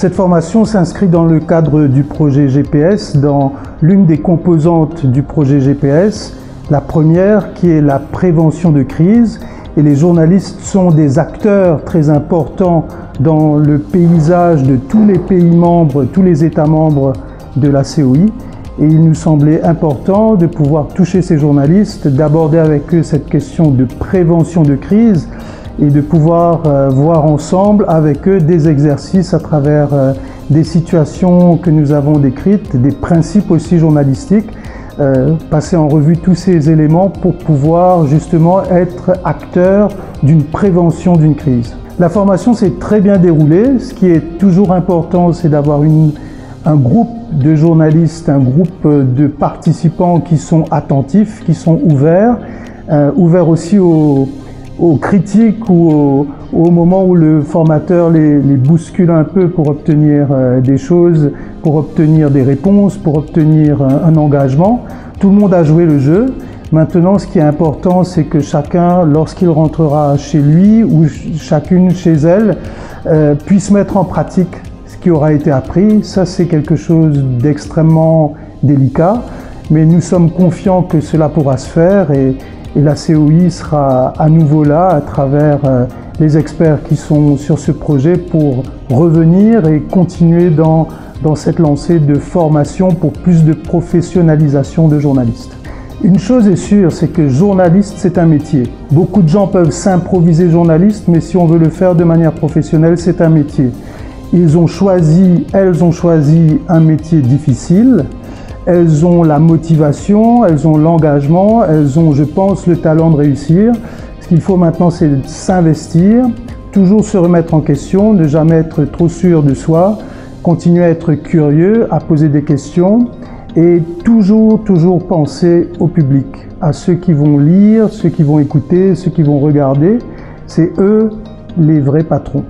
Cette formation s'inscrit dans le cadre du projet GPS, dans l'une des composantes du projet GPS, la première qui est la prévention de crise. Et les journalistes sont des acteurs très importants dans le paysage de tous les pays membres, tous les États membres de la COI. Et il nous semblait important de pouvoir toucher ces journalistes, d'aborder avec eux cette question de prévention de crise et de pouvoir voir ensemble avec eux des exercices à travers des situations que nous avons décrites, des principes aussi journalistiques, passer en revue tous ces éléments pour pouvoir justement être acteur d'une prévention d'une crise. La formation s'est très bien déroulée. Ce qui est toujours important, c'est d'avoir un groupe de journalistes, un groupe de participants qui sont attentifs, qui sont ouverts aussi aux critiques ou au moment où le formateur les bouscule un peu pour obtenir des choses, pour obtenir des réponses, pour obtenir un engagement. Tout le monde a joué le jeu. Maintenant, ce qui est important, c'est que chacun, lorsqu'il rentrera chez lui ou chacune chez elle, puisse mettre en pratique ce qui aura été appris. Ça, c'est quelque chose d'extrêmement délicat, mais nous sommes confiants que cela pourra se faire et la COI sera à nouveau là à travers les experts qui sont sur ce projet pour revenir et continuer dans cette lancée de formation pour plus de professionnalisation de journalistes. Une chose est sûre, c'est que journaliste, c'est un métier. Beaucoup de gens peuvent s'improviser journaliste, mais si on veut le faire de manière professionnelle, c'est un métier. Elles ont choisi un métier difficile. Elles ont la motivation, elles ont l'engagement, elles ont, je pense, le talent de réussir. Ce qu'il faut maintenant, c'est s'investir, toujours se remettre en question, ne jamais être trop sûr de soi, continuer à être curieux, à poser des questions et toujours penser au public, à ceux qui vont lire, ceux qui vont écouter, ceux qui vont regarder. C'est eux les vrais patrons.